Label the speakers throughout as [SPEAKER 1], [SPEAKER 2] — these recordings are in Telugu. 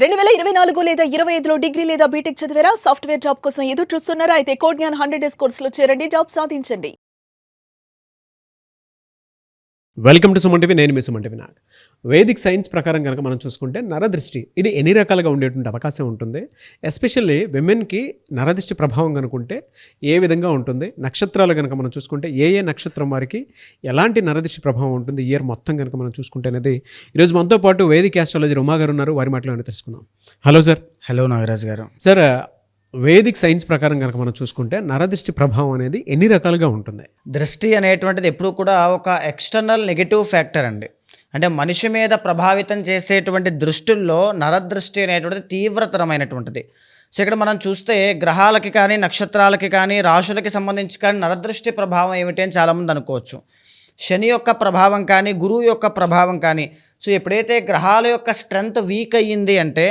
[SPEAKER 1] 2024 లేదా 25లో డిగ్రీ లేదా బీటెక్ చదివారా? సాఫ్ట్‌వేర్ జాబ్ కోసం ఎదురు చూస్తున్నారా? అయితే కోడ్ జ్ఞాన్ 100 డేస్ కోర్సులో చేరండి. జాబ్ సాధించండి.
[SPEAKER 2] Welcome to Suman TV. నేను మీ సుమన్ టీవీ. నాకు వేదిక్ సైన్స్ ప్రకారం కనుక మనం చూసుకుంటే నరదృష్టి ఇది ఎన్ని రకాలుగా ఉండేటువంటి అవకాశం ఉంటుంది. ఎస్పెషల్లీ విమెన్కి నరదృష్టి ప్రభావం కనుకుంటే ఏ విధంగా ఉంటుంది, నక్షత్రాలు కనుక మనం చూసుకుంటే ఏ నక్షత్రం వారికి ఎలాంటి నరదృష్టి ప్రభావం ఉంటుంది ఇయర్ మొత్తం కనుక మనం చూసుకుంటే అనేది ఈరోజు మనతో పాటు వేదిక్ ఆస్ట్రాలజర్ ఉమా గారు ఉన్నారు. వారి మాటలు తెలుసుకుందాం. Hello sir.
[SPEAKER 3] హలో నాగరాజ్ గారు.
[SPEAKER 2] సార్, వేదిక్ సైన్స్ ప్రకారం కనుక మనం చూసుకుంటే నరదృష్టి ప్రభావం అనేది ఎన్ని రకాలుగా ఉంటుంది?
[SPEAKER 3] దృష్టి అనేటువంటిది ఎప్పుడు కూడా ఒక ఎక్స్టర్నల్ నెగిటివ్ ఫ్యాక్టర్ అండి. అంటే మనిషి మీద ప్రభావితం చేసేటువంటి దృష్టిల్లో నరదృష్టి అనేటువంటిది తీవ్రతరమైనటువంటిది. సో ఇక్కడ మనం చూస్తే గ్రహాలకి కానీ, నక్షత్రాలకి కానీ, రాశులకి సంబంధించి కానీ నరదృష్టి ప్రభావం ఏమిటి అని చాలామంది అనుకోవచ్చు. శని యొక్క ప్రభావం కానీ, గురువు యొక్క ప్రభావం కానీ, సో ఎప్పుడైతే గ్రహాల యొక్క స్ట్రెంగ్త్ వీక్ అయ్యింది అంటే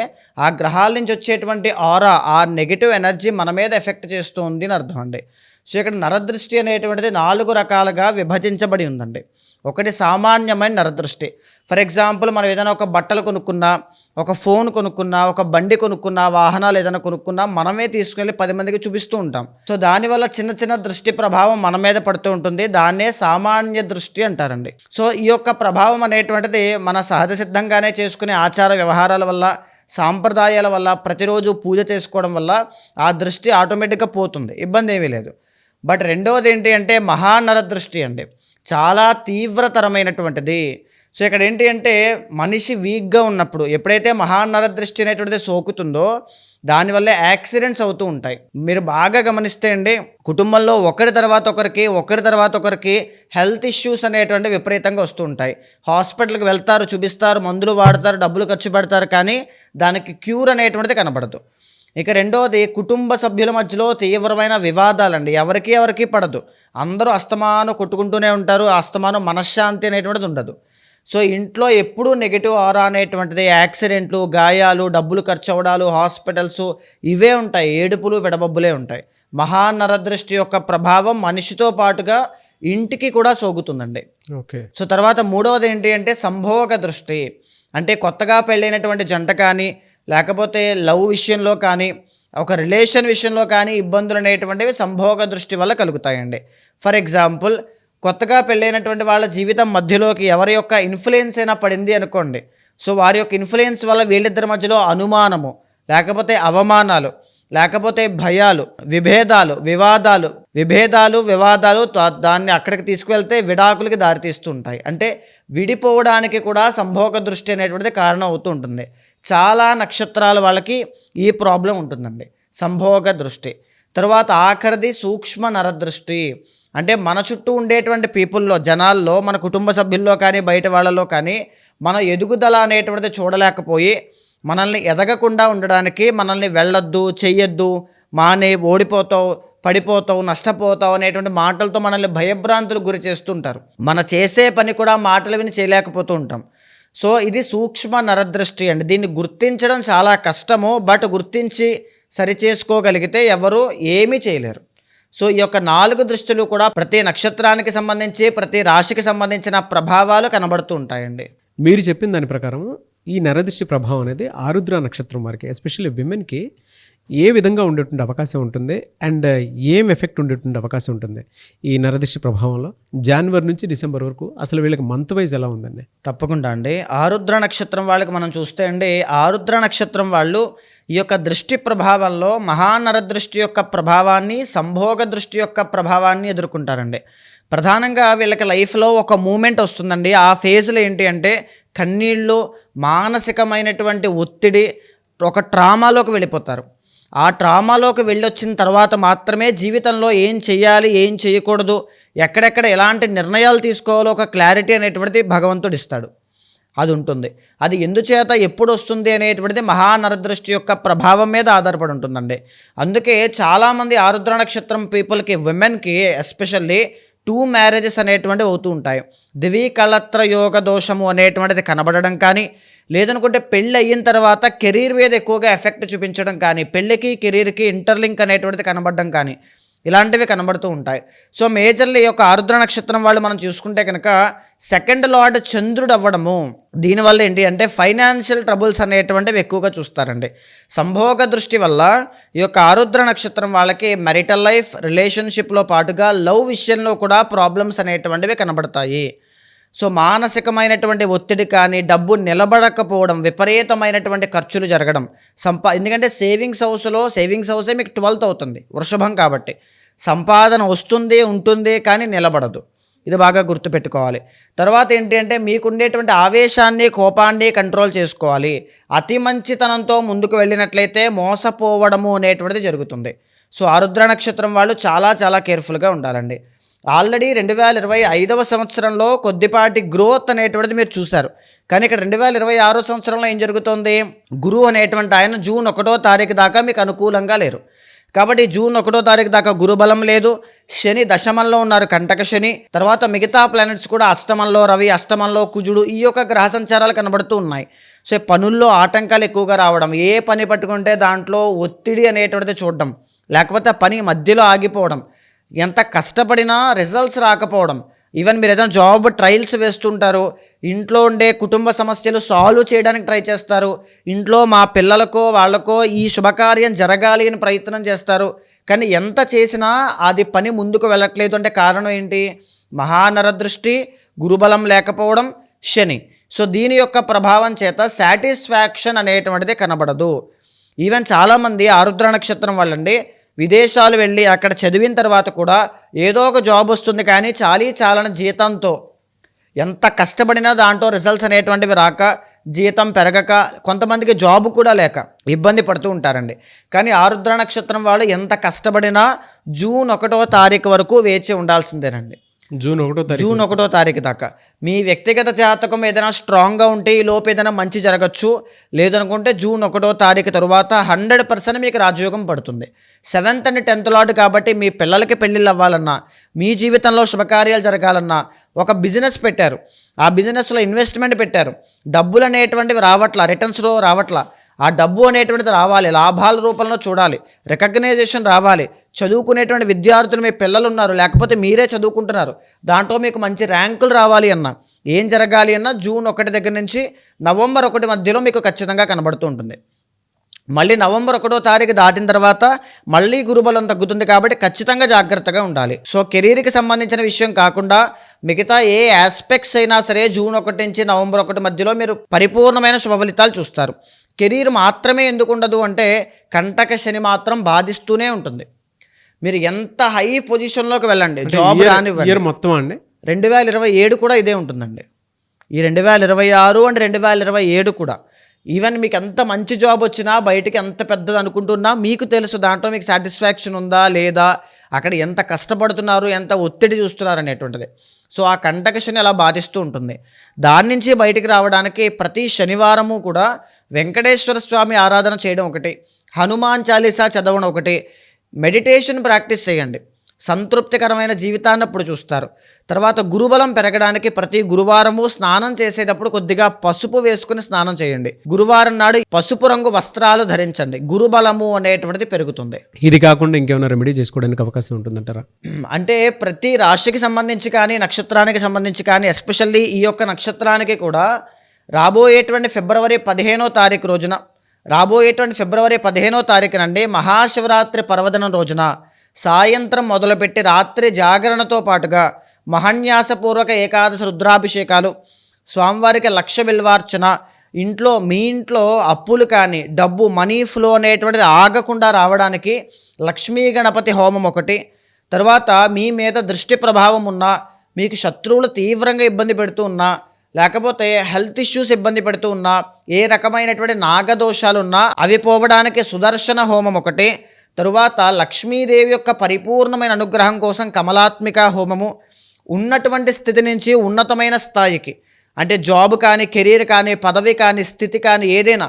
[SPEAKER 3] ఆ గ్రహాల నుంచి వచ్చేటువంటి ఆరా, ఆ నెగిటివ్ ఎనర్జీ మన మీద ఎఫెక్ట్ చేస్తుంది అని అర్థం అండి. సో ఇక్కడ నరదృష్టి అనేటువంటిది 4 రకాలుగా విభజించబడి ఉందండి. ఒకటి సామాన్యమైన నరదృష్టి. ఫర్ ఎగ్జాంపుల్, మనం ఏదైనా ఒక బట్టలు కొనుక్కున్నా, ఒక ఫోన్ కొనుక్కున్నా, ఒక బండి కొనుక్కున్నా, వాహనాలు ఏదైనా కొనుక్కున్నా మనమే తీసుకెళ్ళి 10 మందికి చూపిస్తూ ఉంటాం. సో దానివల్ల చిన్న చిన్న దృష్టి ప్రభావం మన మీద పడుతూ ఉంటుంది. దాన్నే సామాన్య దృష్టి అంటారండి. సో ఈ యొక్క ప్రభావం అనేటువంటిది మన సహజ సిద్ధంగానే చేసుకునే ఆచార వ్యవహారాల వల్ల, సాంప్రదాయాల వల్ల, ప్రతిరోజు పూజ చేసుకోవడం వల్ల ఆ దృష్టి ఆటోమేటిక్గా పోతుంది, ఇబ్బంది ఏమీ లేదు. బట్ రెండవది ఏంటి అంటే మహానరదృష్టి అండి. చాలా తీవ్రతరమైనటువంటిది. సో ఇక్కడ ఏంటి అంటే మనిషి వీక్గా ఉన్నప్పుడు ఎప్పుడైతే మహానరదృష్టి అనేటువంటిది సోకుతుందో దానివల్ల యాక్సిడెంట్స్ అవుతూ ఉంటాయి. మీరు బాగా గమనిస్తే అండి, కుటుంబంలో ఒకరి తర్వాత ఒకరికి హెల్త్ ఇష్యూస్ అనేటువంటి విపరీతంగా వస్తూ ఉంటాయి. హాస్పిటల్కి వెళ్తారు, చూపిస్తారు, మందులు వాడతారు, డబ్బులు ఖర్చు పెడతారు, కానీ దానికి క్యూర్ అనేటువంటిది కనబడదు. ఇక రెండవది కుటుంబ సభ్యుల మధ్యలో తీవ్రమైన వివాదాలండి. ఎవరికి పడదు, అందరూ అస్తమానం కొట్టుకుంటూనే ఉంటారు, అస్తమానం మనశ్శాంతి అనేటువంటిది ఉండదు. సో ఇంట్లో ఎప్పుడూ నెగిటివ్ ఆరా అనేటువంటిది, యాక్సిడెంట్లు, గాయాలు, డబ్బులు ఖర్చు అవ్వడాలు, హాస్పిటల్స్ ఇవే ఉంటాయి, ఏడుపులు విడబబ్బులే ఉంటాయి. మహానరదృష్టి యొక్క ప్రభావం మనిషితో పాటుగా ఇంటికి కూడా సోకుతుందండి.
[SPEAKER 2] ఓకే.
[SPEAKER 3] సో తర్వాత మూడవది ఏంటి అంటే సంభోగ దృష్టి. అంటే కొత్తగా పెళ్ళైనటువంటి జంట కానీ, లేకపోతే లవ్ విషయంలో కానీ, ఒక రిలేషన్ విషయంలో కానీ ఇబ్బందులు అనేటువంటివి సంభోగ దృష్టి వల్ల కలుగుతాయండి. ఫర్ ఎగ్జాంపుల్, కొత్తగా పెళ్ళైనటువంటి వాళ్ళ జీవితం మధ్యలోకి ఎవరి యొక్క ఇన్ఫ్లుయెన్స్ అయినా పడింది అనుకోండి. సో వారి యొక్క ఇన్ఫ్లుయెన్స్ వల్ల వీళ్ళిద్దరి మధ్యలో అనుమానము, లేకపోతే అవమానాలు, లేకపోతే భయాలు, విభేదాలు దాన్ని అక్కడికి తీసుకువెళ్తే విడాకులకి దారితీస్తూ ఉంటాయి. అంటే విడిపోవడానికి కూడా సంభోగ దృష్టి అనేటువంటిది కారణం అవుతూ ఉంటుంది. చాలా నక్షత్రాల వాళ్ళకి ఈ ప్రాబ్లం ఉంటుందండి, సంభోగ దృష్టి. తర్వాత ఆఖరిది సూక్ష్మ నరదృష్టి. అంటే మన చుట్టూ ఉండేటువంటి పీపుల్లో, జనాల్లో, మన కుటుంబ సభ్యుల్లో కానీ, బయట వాళ్ళలో కానీ మన ఎదుగుదల అనేటువంటిది చూడలేకపోయి మనల్ని ఎదగకుండా ఉండడానికి, మనల్ని వెళ్ళొద్దు, చెయ్యొద్దు, మానే, ఓడిపోతావు, పడిపోతావు, నష్టపోతావు అనేటువంటి మాటలతో మనల్ని భయభ్రాంతులకు గురి చేస్తుంటారు. మన చేసే పని కూడా మాటలు విని చేయలేకపోతూ ఉంటాం. సో ఇది సూక్ష్మ నరదృష్టి అండి. దీన్ని గుర్తించడం చాలా కష్టము, బట్ గుర్తించి సరిచేసుకోగలిగితే ఎవరు ఏమీ చేయలేరు. సో ఈ యొక్క 4 దృష్టిలు కూడా ప్రతి నక్షత్రానికి సంబంధించి, ప్రతి రాశికి సంబంధించిన ప్రభావాలు కనబడుతూ ఉంటాయండి.
[SPEAKER 2] మీరు చెప్పిన దాని ప్రకారం ఈ నరదృష్టి ప్రభావం అనేది ఆరుద్ర నక్షత్రం వారికి, ఎస్పెషల్లీ విమెన్కి ఏ విధంగా ఉండేటువంటి అవకాశం ఉంటుంది అండ్ ఏం ఎఫెక్ట్ ఉండేటువంటి అవకాశం ఉంటుంది ఈ నరదృష్టి ప్రభావంలో? జనవరి నుంచి డిసెంబర్ వరకు అసలు వీళ్ళకి మంత్ వైజ్ ఎలా ఉందండి?
[SPEAKER 3] తప్పకుండా అండి. ఆరుద్ర నక్షత్రం వాళ్ళకి మనం చూస్తే అండి, ఆరుద్ర నక్షత్రం వాళ్ళు ఈ యొక్క దృష్టి ప్రభావంలో మహానరదృష్టి యొక్క ప్రభావాన్ని, సంభోగ దృష్టి యొక్క ప్రభావాన్ని ఎదుర్కొంటారండి. ప్రధానంగా వీళ్ళకి లైఫ్లో ఒక మూమెంట్ వస్తుందండి. ఆ ఫేజ్లో ఏంటి అంటే కన్నీళ్ళు, మానసికమైనటువంటి ఒత్తిడి, ఒక ట్రామాలోకి వెళ్ళిపోతారు. ఆ ట్రామాలోకి వెళ్ళొచ్చిన తర్వాత మాత్రమే జీవితంలో ఏం చేయాలి, ఏం చేయకూడదు, ఎక్కడెక్కడ ఎలాంటి నిర్ణయాలు తీసుకోవాలో ఒక క్లారిటీ అనేటువంటిది భగవంతుడు ఇస్తాడు. అది ఉంటుంది. అది ఎందుచేత ఎప్పుడు వస్తుంది అనేటువంటిది మహానరదృష్టి యొక్క ప్రభావం మీద ఆధారపడి ఉంటుందండి. అందుకే చాలామంది ఆరుద్ర నక్షత్రం పీపుల్కి, విమెన్కి ఎస్పెషల్లీ 2 మ్యారేజెస్ అనేటువంటివి అవుతూ ఉంటాయి. ద్వికళత్ర యోగ దోషము అనేటువంటిది కనబడడం కానీ, లేదనుకుంటే పెళ్ళి అయిన తర్వాత కెరీర్ మీద ఎక్కువగా ఎఫెక్ట్ చూపించడం కానీ, పెళ్ళికి కెరీర్కి ఇంటర్లింక్ అనేటువంటిది కనబడడం కానీ, ఇలాంటివి కనబడుతూ ఉంటాయి. సో మేజర్లీ ఈ యొక్క ఆరుద్ర నక్షత్రం వాళ్ళు మనం చూసుకుంటే కనుక సెకండ్ లార్డ్ చంద్రుడు అవ్వడము. దీనివల్ల ఏంటి అంటే ఫైనాన్షియల్ ట్రబుల్స్ అనేటువంటివి ఎక్కువగా చూస్తారండి. సంభోగ దృష్టి వల్ల ఈ యొక్క ఆరుద్ర నక్షత్రం వాళ్ళకి మ్యారిటల్ లైఫ్, రిలేషన్షిప్లో పాటుగా లవ్ విషయంలో కూడా ప్రాబ్లమ్స్ అనేటువంటివి కనబడతాయి. సో మానసికమైనటువంటి ఒత్తిడి కానీ, డబ్బు నిలబడకపోవడం, విపరీతమైనటువంటి ఖర్చులు జరగడం, ఎందుకంటే సేవింగ్స్ హౌసే మీకు 12th అవుతుంది వృషభం కాబట్టి. సంపాదన వస్తుంది, ఉంటుంది, కానీ నిలబడదు. ఇది బాగా గుర్తుపెట్టుకోవాలి. తర్వాత ఏంటి అంటే మీకు ఉండేటువంటి ఆవేశాన్ని, కోపాన్ని కంట్రోల్ చేసుకోవాలి. అతి మంచితనంతో ముందుకు వెళ్ళినట్లయితే మోసపోవడము అనేటువంటిది జరుగుతుంది. సో ఆరుద్ర నక్షత్రం వాళ్ళు చాలా చాలా కేర్ఫుల్గా ఉండాలండి. ఆల్రెడీ 2025వ సంవత్సరంలో కొద్దిపాటి గ్రోత్ అనేటువంటిది మీరు చూశారు. కానీ ఇక్కడ 2026 సంవత్సరంలో ఏం జరుగుతుంది? గురువు అనేటువంటి ఆయన జూన్ 1వ తారీఖు దాకా మీకు అనుకూలంగా లేరు. కాబట్టి జూన్ 1వ తారీఖు దాకా గురుబలం లేదు. శని దశమంలో ఉన్నారు, కంటక శని. తర్వాత మిగతా ప్లానెట్స్ కూడా అష్టమంలో రవి, అష్టమంలో కుజుడు, ఈ యొక్క గ్రహ సంచారాలు కనబడుతూ ఉన్నాయి. సో పనుల్లో ఆటంకాలు ఎక్కువగా రావడం, ఏ పని పట్టుకుంటే దాంట్లో ఒత్తిడి అనేటువంటిది చూడడం, లేకపోతే పని మధ్యలో ఆగిపోవడం, ఎంత కష్టపడినా రిజల్ట్స్ రాకపోవడం. ఈవెన్ మీరు ఏదైనా జాబ్ ట్రయల్స్ వేస్తుంటారు, ఇంట్లో ఉండే కుటుంబ సమస్యలు సాల్వ్ చేయడానికి ట్రై చేస్తారు, ఇంట్లో మా పిల్లలకో వాళ్ళకో ఈ శుభకార్యం జరగాలి అని ప్రయత్నం చేస్తారు, కానీ ఎంత చేసినా అది పని ముందుకు వెళ్ళట్లేదు. అంటే కారణం ఏంటి? మహానరదృష్టి, గురుబలం లేకపోవడం, శని. సో దీని యొక్క ప్రభావం చేత సాటిస్ఫాక్షన్ అనేటువంటిది కనబడదు. ఈవెన్ చాలామంది ఆరుద్ర నక్షత్రం వాళ్ళండి విదేశాలు వెళ్ళి అక్కడ చదివిన తర్వాత కూడా ఏదో ఒక జాబ్ వస్తుంది, కానీ చాలని జీతంతో ఎంత కష్టపడినా దాంట్లో రిజల్ట్స్ అనేటువంటివి రాక, జీతం పెరగక, కొంతమందికి జాబ్ కూడా లేక ఇబ్బంది పడుతూ ఉంటారండి. కానీ ఆరుద్ర నక్షత్రం వాళ్ళు ఎంత కష్టపడినా జూన్ 1వ తారీఖు వరకు వేచి ఉండాల్సిందేనండి.
[SPEAKER 2] జూన్
[SPEAKER 3] 1వ తారీఖు దాకా మీ వ్యక్తిగత జాతకం ఏదైనా స్ట్రాంగ్గా ఉంటే ఈ లోపు ఏదైనా మంచి జరగచ్చు. లేదనుకుంటే జూన్ 1వ తారీఖు తరువాత 100% మీకు రాజయోగం పడుతుంది. 7th and 10th లార్డ్ కాబట్టి మీ పిల్లలకి పెళ్ళిళ్ళు అవ్వాలన్నా, మీ జీవితంలో శుభకార్యాలు జరగాలన్నా, ఒక బిజినెస్ పెట్టారు, ఆ బిజినెస్లో ఇన్వెస్ట్మెంట్ పెట్టారు, డబ్బులు అనేటువంటివి రావట్లా, రిటర్న్స్లో రావట్లా, ఆ డబ్బు అనేటువంటిది రావాలి, లాభాల రూపంలో చూడాలి, రికగ్నైజేషన్ రావాలి, చదువుకునేటువంటి విద్యార్థులు మీ పిల్లలు ఉన్నారు, లేకపోతే మీరే చదువుకుంటున్నారు, దాంట్లో మీకు మంచి ర్యాంకులు రావాలి అన్నా, ఏం జరగాలి అన్నా జూన్ 1 దగ్గర నుంచి నవంబర్ 1 మధ్యలో మీకు ఖచ్చితంగా కనబడుతూ ఉంటుంది. మళ్ళీ నవంబర్ 1వ తారీఖు దాటిన తర్వాత మళ్ళీ గురుబలం తగ్గుతుంది కాబట్టి ఖచ్చితంగా జాగ్రత్తగా ఉండాలి. సో కెరీర్కి సంబంధించిన విషయం కాకుండా మిగతా ఏ ఆస్పెక్ట్స్ అయినా సరే జూన్ 1 నుంచి నవంబర్ 1 మధ్యలో మీరు పరిపూర్ణమైన శుభ ఫలితాలు చూస్తారు. కెరీర్ మాత్రమే ఎందుకు ఉండదు అంటే కంటక శని మాత్రం బాధిస్తూనే ఉంటుంది. మీరు ఎంత హై పొజిషన్లోకి వెళ్ళండి, జాబ్ రానివ్వండి,
[SPEAKER 2] మొత్తం అండి
[SPEAKER 3] 2027 కూడా ఇదే ఉంటుందండి. ఈ 2026 అండ్ 2027 కూడా ఈవెన్ మీకు ఎంత మంచి జాబ్ వచ్చినా, బయటికి ఎంత పెద్దది అనుకుంటున్నా మీకు తెలుసు దాంట్లో మీకు సాటిస్ఫాక్షన్ ఉందా లేదా, అక్కడ ఎంత కష్టపడుతున్నారు, ఎంత ఒత్తిడి చూస్తున్నారు అనేటువంటిది. సో ఆ కంటక శని అలా బాధిస్తూ ఉంటుంది. దాని నుంచి బయటికి రావడానికి ప్రతి శనివారము కూడా వెంకటేశ్వర స్వామి ఆరాధన చేయడం ఒకటి, హనుమాన్ చాలీసా చదవడం ఒకటి, మెడిటేషన్ ప్రాక్టీస్ చేయండి. సంతృప్తికరమైన జీవితాన్ని అప్పుడు చూస్తారు. తర్వాత గురుబలం పెరగడానికి ప్రతి గురువారము స్నానం చేసేటప్పుడు కొద్దిగా పసుపు వేసుకుని స్నానం చేయండి. గురువారం నాడు పసుపు రంగు వస్త్రాలు ధరించండి, గురుబలము అనేటువంటిది పెరుగుతుంది.
[SPEAKER 2] ఇది కాకుండా ఇంకేమైనా రెమెడీ చేసుకోవడానికి అవకాశం ఉంటుందంటారా?
[SPEAKER 3] అంటే ప్రతి రాశికి సంబంధించి కానీ, నక్షత్రానికి సంబంధించి కానీ, ఎస్పెషల్లీ ఈ యొక్క నక్షత్రానికి కూడా రాబోయేటువంటి ఫిబ్రవరి 15వ తారీఖు రోజున, రాబోయేటువంటి ఫిబ్రవరి 15వ తారీఖునండి మహాశివరాత్రి పర్వదినం రోజున సాయంత్రం మొదలుపెట్టి రాత్రి జాగరణతో పాటుగా మహన్యాసపూర్వక ఏకాదశి రుద్రాభిషేకాలు, స్వామివారికి 1,00,000 బిల్వార్చన, మీ ఇంట్లో అప్పులు కానీ, డబ్బు మనీ ఫ్లో అనేటువంటిది ఆగకుండా రావడానికి లక్ష్మీ గణపతి హోమం ఒకటి, తర్వాత మీ మీద దృష్టి ప్రభావం ఉన్నా, మీకు శత్రువులు తీవ్రంగా ఇబ్బంది పెడుతూ ఉన్నా, లేకపోతే హెల్త్ ఇష్యూస్ ఇబ్బంది పెడుతూ ఉన్నా, ఏ రకమైనటువంటి నాగదోషాలు ఉన్నా అవి పోవడానికి సుదర్శన హోమం ఒకటి, తరువాత లక్ష్మీదేవి యొక్క పరిపూర్ణమైన అనుగ్రహం కోసం కమలాత్మిక హోమము, ఉన్నటువంటి స్థితి నుంచి ఉన్నతమైన స్థాయికి అంటే జాబ్ కానీ, కెరీర్ కానీ, పదవి కానీ, స్థితి కానీ ఏదైనా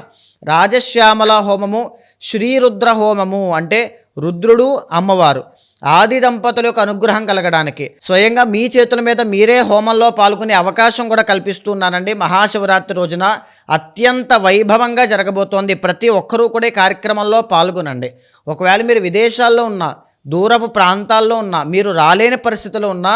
[SPEAKER 3] రాజశ్యామల హోమము, శ్రీరుద్ర హోమము అంటే రుద్రుడు అమ్మవారు ఆది దంపతుల యొక్క అనుగ్రహం కలగడానికి స్వయంగా మీ చేతుల మీద మీరే హోమంలో పాల్గొనే అవకాశం కూడా కల్పిస్తున్నానండి. మహాశివరాత్రి రోజున అత్యంత వైభవంగా జరగబోతోంది. ప్రతి ఒక్కరూ కూడా ఈ కార్యక్రమంలో పాల్గొనండి. ఒకవేళ మీరు విదేశాల్లో ఉన్నా, దూరపు ప్రాంతాల్లో ఉన్నా, మీరు రాలేని పరిస్థితిలో ఉన్నా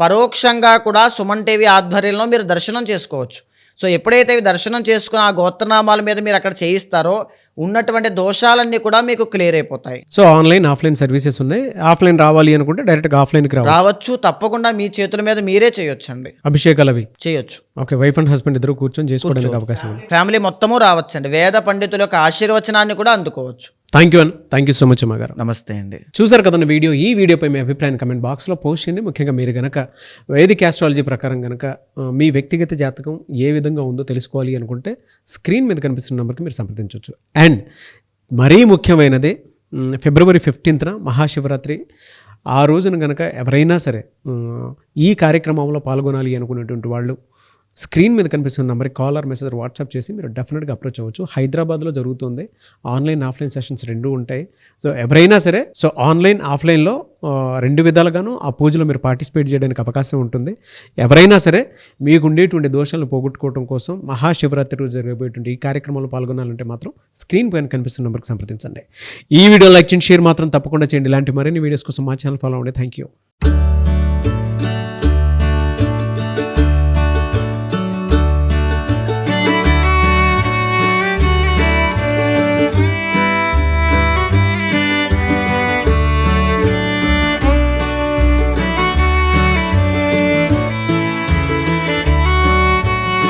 [SPEAKER 3] పరోక్షంగా కూడా సుమన్ టీవీ ఆధ్వర్యంలో మీరు దర్శనం చేసుకోవచ్చు. సో ఎప్పుడైతే ఇవి దర్శనం చేసుకుని ఆ గోత్రనామాల మీద మీరు అక్కడ చేయిస్తారో ఉన్నటువంటి దోషాలన్నీ కూడా మీకు క్లియర్ అయిపోతాయి.
[SPEAKER 2] సో ఆన్లైన్ ఆఫ్లైన్ సర్వీసెస్ ఉన్నాయి. ఆఫ్లైన్ రావాలి అనుకుంటే డైరెక్ట్గా ఆఫ్లైన్కి
[SPEAKER 3] రావచ్చు. తప్పకుండా మీ చేతుల మీద మీరే చేయొచ్చండి.
[SPEAKER 2] అభిషేకాలు అవి
[SPEAKER 3] చేయొచ్చు.
[SPEAKER 2] ఓకే, వైఫ్ అండ్ హస్బెండ్ ఇద్దరు కూర్చొని చేసుకోవడానికి అవకాశం ఉంది.
[SPEAKER 3] ఫ్యామిలీ మొత్తము రావచ్చండి. వేద పండితుల యొక్క ఆశీర్వచనాన్ని కూడా అందుకోవచ్చు.
[SPEAKER 2] థ్యాంక్ యూ సో మచ్ అమ్మ గారు.
[SPEAKER 3] నమస్తే అండి.
[SPEAKER 2] చూసారు కదండి వీడియో. ఈ వీడియోపై మీ అభిప్రాయాన్ని కమెంట్ బాక్స్లో పోస్ట్ చేయండి. ముఖ్యంగా మీరు కనుక వేదిక్ ఆస్ట్రాలజీ ప్రకారం కనుక మీ వ్యక్తిగత జాతకం ఏ విధంగా ఉందో తెలుసుకోవాలి అనుకుంటే స్క్రీన్ మీద కనిపిస్తున్న నెంబర్కి మీరు సంప్రదించవచ్చు. అండ్ మరీ ముఖ్యమైనది ఫిబ్రవరి 15న మహాశివరాత్రి. ఆ రోజున కనుక ఎవరైనా సరే ఈ కార్యక్రమంలో పాల్గొనాలి అనుకునేటువంటి వాళ్ళు స్క్రీన్ మీద కనిపిస్తున్న నెంబర్కి కాల్ ఆర్ మెసేజ్ వాట్సాప్ చేసి మీరు డెఫినెట్గా అప్రోచ్ అవ్వచ్చు. హైదరాబాద్లో జరుగుతుంది. ఆన్లైన్ ఆఫ్లైన్ సెషన్స్ రెండూ ఉంటాయి. సో ఎవరైనా సరే ఆన్లైన్ ఆఫ్లైన్లో రెండు విధాలుగాను ఆ పూజలో మీరు పార్టిసిపేట్ చేయడానికి అవకాశం ఉంటుంది. ఎవరైనా సరే మీకు ఉండేటువంటి దోషాలను పోగొట్టుకోవడం కోసం మహాశివరాత్రి రోజు జరగబోయేటువంటి ఈ కార్యక్రమంలో పాల్గొనాలంటే మాత్రం స్క్రీన్ పైన కనిపిస్తున్న నెంబర్కి సంప్రదించండి. ఈ వీడియో లైక్ చేయండి, షేర్ మాత్రం తప్పకుండా చేయండి. ఇలాంటి మరిన్ని వీడియోస్ కోసం మా ఛానల్ ఫాలో అవ్వండి. Thank you.